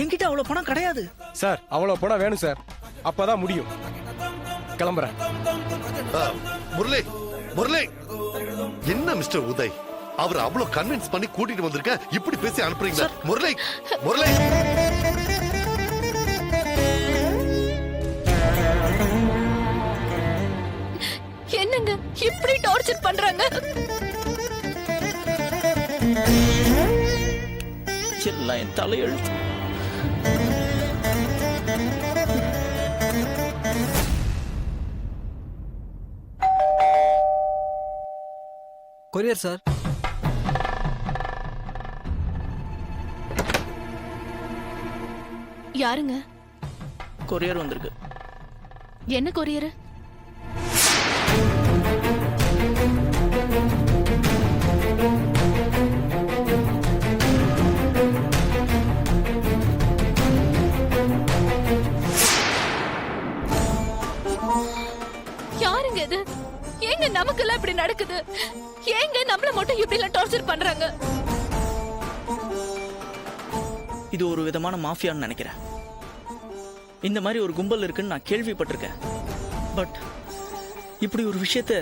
என்கிட்ட அவ்வளவு பணம் கிடையாது சார். அவ்வளவு பணம் வேணும் சார், அப்பதான் முடியும். கிளம்புறேன். முரளி, முரளி, என்ன மிஸ்டர் உதய், அவர் அவ்வளவு கன்வின்ஸ் பண்ணி கூட்டிட்டு வந்திருக்க, இப்படி பேசி அனுப்புறீங்களா? முரளி, முரளி, என்னங்க இப்படி டார்ச்சர் பண்றாங்க? எல்லாம் என் தலையெழுத்து. Courier sir. யாருங்க? கொரியர் வந்திருக்கு. என்ன கொரியர்? யாருங்க இது? ஏங்க நமக்கெல்லாம் இப்படி நடக்குது? ஏங்க நம்மள மட்டும் இப்படி எல்லாம் டார்ச்சர் பண்றாங்க? இது ஒரு விதமான மாஃபியான்னு நினைக்கிறேன். இந்த மாதிரி ஒரு கும்பல் இருக்குன்னு நான் கேள்விப்பட்டிருக்கேன். பட் இப்படி ஒரு விஷயத்த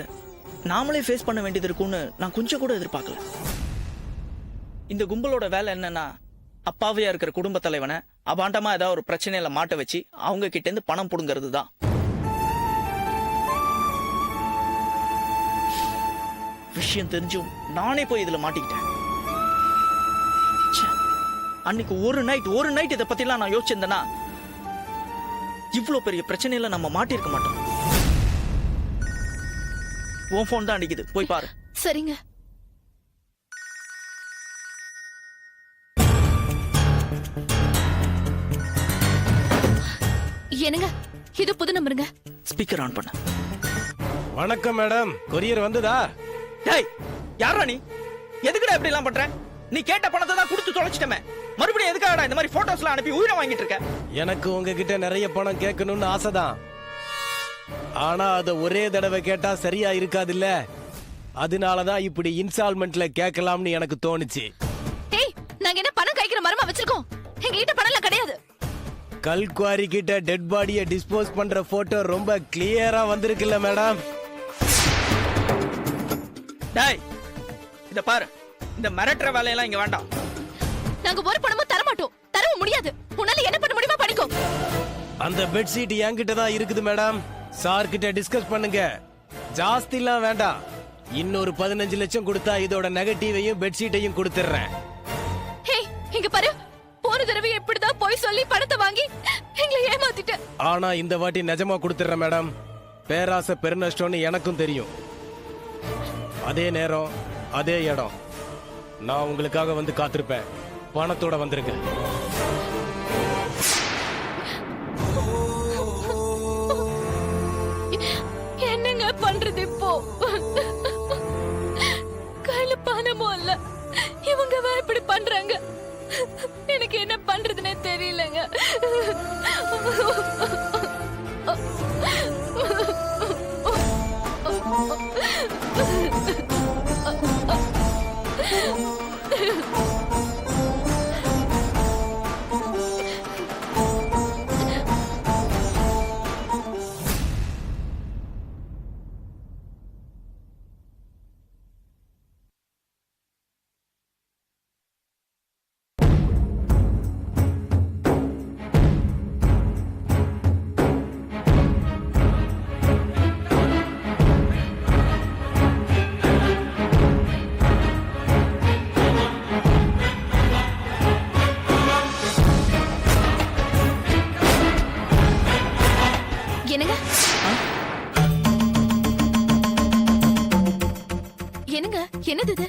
நாமளே ஃபேஸ் பண்ண வேண்டியது இருக்கும்னு நான் கொஞ்சம் கூட எதிர்பார்க்கல. இந்த கும்பலோட வேலை என்னன்னா, அப்பாவியா இருக்கிற குடும்ப தலைவனை அபாண்டமா ஏதாவது ஒரு பிரச்சனையில மாட்ட வச்சு அவங்க கிட்ட இருந்து பணம் புடுங்கிறது தான். விஷயம் தெரிஞ்சும் நானே போய் இதுல மாட்டிக்கிட்டேன். அன்னைக்கு ஒரு நைட் இதை பத்திலாம் நான் யோசிச்சிருந்தேன்னா இவ்வளவு பெரிய பிரச்சனையில நம்ம மாட்டிருக்க மாட்டோம். உன் போன் தான் அடிக்குது, போய் பாரு. சரிங்க. என்னங்க இது புது நம்பருங்க. ஸ்பீக்கர் ஆன் பண்ண. வணக்கம் மேடம், கொரியர் வந்ததா? டேய், யாரா நீ? எதுக்குடா இப்படி எல்லாம் பண்ற? நீ கேட்ட பணத்தை தான் கொடுத்து தொலைச்சிட்டமே, மறுபடியும் எதுக்காகடா இந்த மாதிரி போட்டோஸ்லாம் அனுப்பி உயிரை வாங்கிட்டு இருக்க? எனக்கு உங்ககிட்ட நிறைய பணம் கேட்கணும்னு ஆசைதான். ஆனா அத ஒரே தடவை கேட்டா சரியா இருக்காதுல்ல, அதனாலதான் இப்படி இன்ஸ்டால்மெண்ட்ல கேட்கலாம்னு எனக்கு தோணுச்சு. டேய், நாங்க என்ன பணம் கைக்கிற மரமா வச்சிருக்கோம்? எங்க கிட்ட பணம் எல்லாம் கிடையாது. கல்குவாரி கிட்ட டெட் பாடியை டிஸ்போஸ் பண்ற போட்டோ ரொம்ப கிளியரா வந்திருக்குல்ல மேடம்? டேய், இத பாரு, இந்த மிரட்டற வேலையெல்லாம் இங்க வேண்டாம். நாங்க ஒரு பணமும் தர மாட்டோம், தரவும் முடியாது. உன்னால என்ன பண்ண முடியுமா பண்ணிக்கோ. அந்த பெட்ஷீட் என்கிட்ட தான் இருக்குது மேடம், சார் கிட்ட டிஸ்கஸ் பண்ணுங்க. ஜாஸ்திலாம் வேண்டாம், இன்னொரு 15 லட்சம் கொடுத்தா இதோட நெகட்டிவையும் பெட்ஷீட்டையும் கொடுத்துறேன். ஹே, இங்க பாரு, போன தடவை எப்படிதான் போய் சொல்லி பணத்தை வாங்கி எங்களை ஏமாத்திட்ட. ஆனா இந்த வாட்டி நிஜமா கொடுத்துறேன் மேடம். பேராசை பெருநஷ்டம்னு எனக்கும் தெரியும். அதே நேரம் அதே இடம், நான் உங்களுக்காக வந்து காத்திருப்பேன். பணத்தோட வந்துருங்க. என்னங்க பண்றது இப்போ? கையில பணமும் இல்ல, இவங்க வேற இப்படி பண்றாங்க. எனக்கு என்ன பண்றதுன்னே தெரியலங்க. என்னங்க? என்னங்க, என்னது இது?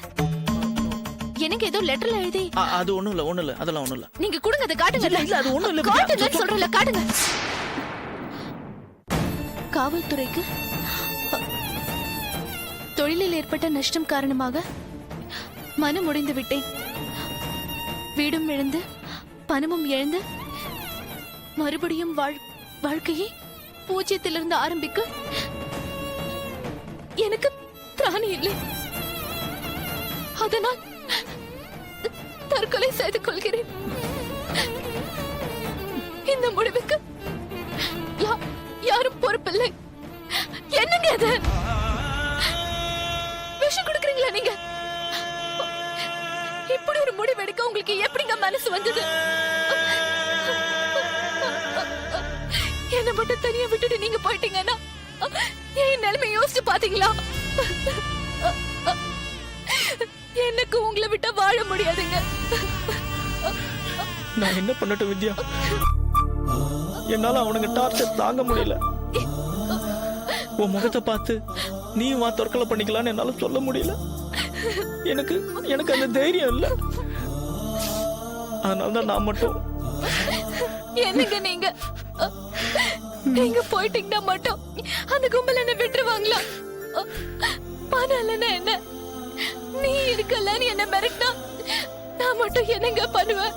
எனக்கு ஏதோ லெட்டர்ல எழுதி. அது ஒண்ணும் இல்ல, அதெல்லாம் ஒண்ணும் இல்ல. நீங்க கொடுங்க, அதை காட்டுங்க. இல்ல, அது ஒண்ணும் இல்ல. காட்டுங்க சொல்றல, காட்டுங்க. காவல்துறைக்கு தொழிலில் ஏற்பட்ட நஷ்டம் காரணமாக மனம் உடைந்து விட்டேன். வீடும் இழந்து பணமும் இழந்து மறுபடியும் வாழ்க்கையை பூஜ்யத்திலிருந்து ஆரம்பிக்க எனக்கு திராணி இல்லை. அதனால் தற்கொலை செய்து கொள்கிறேன். இந்த முடிவுக்கு யாரும் பொறுப்பில்லை. என்னங்க அது? விஷம் கொடுக்குறீங்களா நீங்க? இப்படி ஒரு முடிவு எடுக்க உங்களுக்கு எப்படிங்க மனசு வந்தது? என்ன மட்டும் தனியா விட்டுட்டு நீங்க போயிட்டீங்கன்னா என் நிலைமை யோசிச்சு பாத்தீங்களா? எனக்கு உங்களை விட்டா வாழ முடியாதுங்க. நான் என்ன பண்ணட்டும் வித்யா? என்னால அவனுங்க டார்ச்சர் தாங்க முடியல. உன் முகத்தை பார்த்து நீ வா தற்கொலை பண்ணிக்கலான்னு என்னால சொல்ல முடியல. எனக்கு அந்த தைரியம் இல்ல. அதனாலதான் நான் மட்டும். என்னங்க நீங்க போயிட்டீங்கன்னா மட்டும் அந்த கும்பல் என்ன விட்டுருவாங்களா? பணம் இல்லைன்னா என்ன, நீ இருக்கலன்னு என்ன மிரட்டினா நான் மட்டும் என்னங்க பண்ணுவேன்?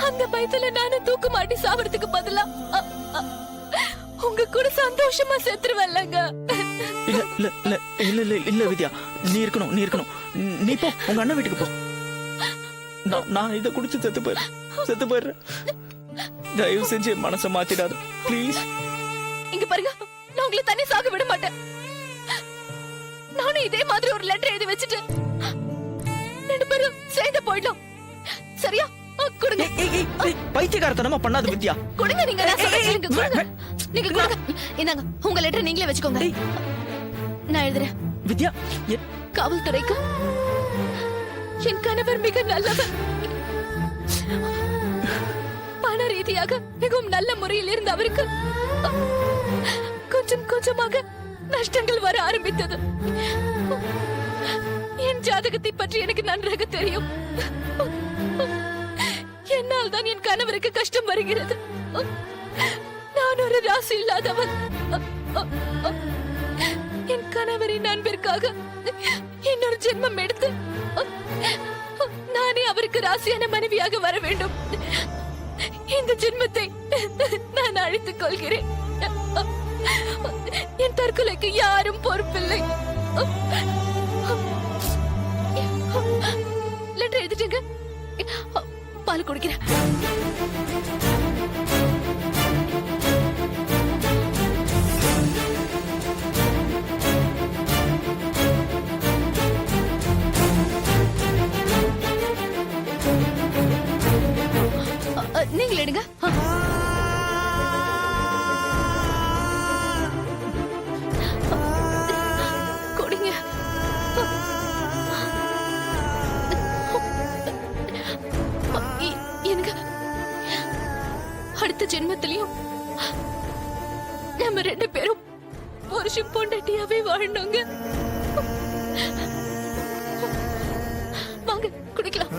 அந்த பயத்துல நானும் தூக்கு மாட்டி சாவறதுக்கு பதிலா உங்க கூட சந்தோஷமா செத்துருவல்லங்க. இல்ல வித்யா, நீ இருக்கணும். நீ போ, உங்க அண்ணன் வீட்டுக்கு போ. நான் இதை குடிச்சு செத்து போயிடுறேன். தயவு செஞ்சு மனசை மாத்திடாது ப்ளீஸ். இங்க பாருங்க, நான் உங்களை தனி சாக விட மாட்டேன். நானும் இதே மாதிரி ஒரு லெட்டர் எழுதி வச்சுட்டு 2 பேரும் சேர்ந்து போயிடலாம். சரியா? கொடுங்க. பைத்தியக்காரத்தனமா பண்ணாத வித்யா. கொடுங்க, நீங்க நான் சொல்றேன் கேளுங்க. கொடுங்க, நீங்க கொடுங்க. இந்தாங்க உங்க லெட்டர், நீங்களே வச்சுக்கோங்க. நான் எழுதுறேன். வித்யா, காவல்துறைக்கு என் கணவர் மிக நல்லவர். பண ரீதியாக மிகவும் நல்ல முறையில் இருந்த அவருக்கு கொஞ்சம் கொஞ்சமாக நஷ்டங்கள் வர ஆரம்பித்தது. என் ஜாதகத்தை பற்றி எனக்கு நன்றாக தெரியும். என்னால் தான் என் கணவருக்கு கஷ்டம் வருகிறது. நான் ஒரு ராசி இல்லாதவன். என் கணவரின் அன்பிற்காக இன்னொரு ஜென்மம் எடுத்து நானே அவருக்கு ராசியான மனைவியாக வர வேண்டும். இந்த ஜென்மத்தை நான் அழித்துக் கொள்கிறேன். என் தற்கொலைக்கு யாரும் பொறுப்பில்லை. லெட்டர் எழுதிட்டுங்க, பால் குடிக்கிறேன். நீங்கள் எடுங்க. குடிங்க. எனக்கு அடுத்த ஜென்மத்திலையும் நம்ம 2 பேரும் புருஷன் பொண்டாட்டியாவே வாழணுங்க. வாங்க குடிக்கலாம்.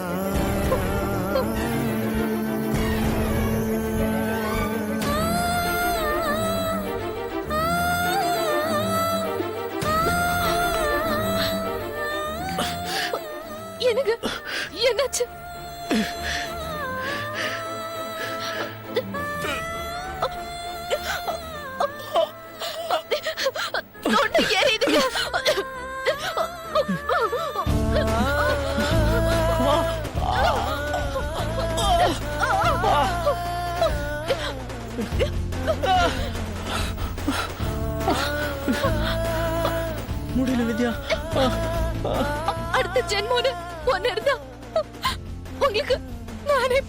எனக்கு என்னாச்சு? தொண்டை எரியுதுங்க. முடியல வித்யா. அடுத்த ஜென்மோடு ஒன்னு இருந்தா உங்களுக்கு நானே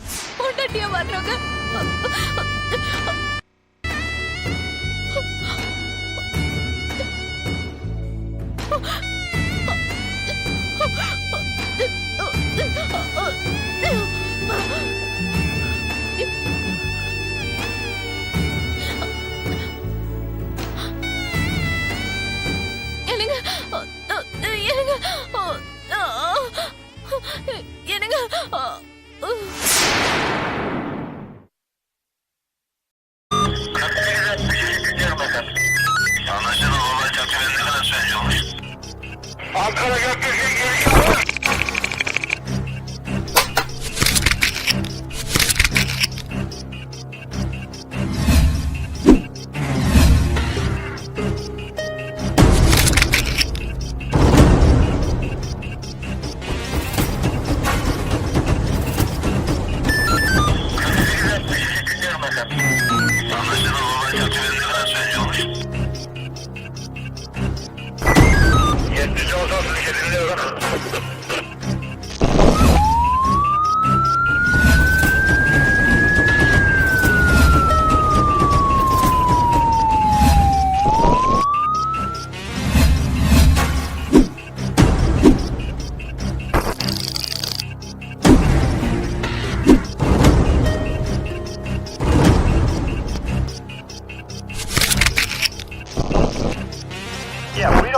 பொண்டாட்டியா வர்றோங்க. என்னங்க Ankara Gökbirliği geliyor.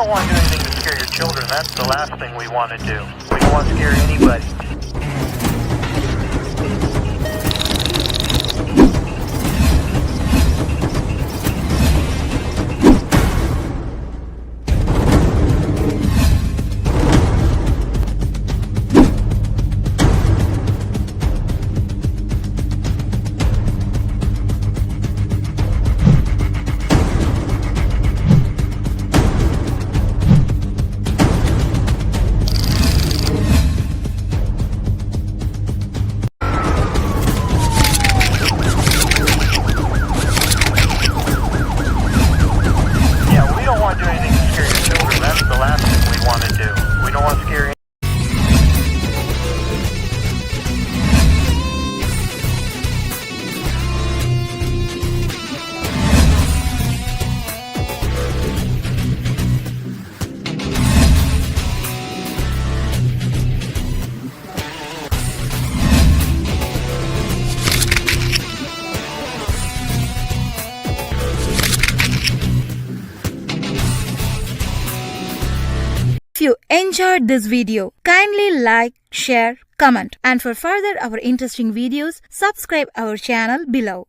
don't want to do anything to scare your children. That's the last thing we want to do. We don't want to scare anybody. Yeah, we don't want to do anything to scare your children. That's the last thing we want to do. We don't want to scare If you enjoyed this video, kindly like, share, comment, and for further our interesting videos, subscribe our channel below.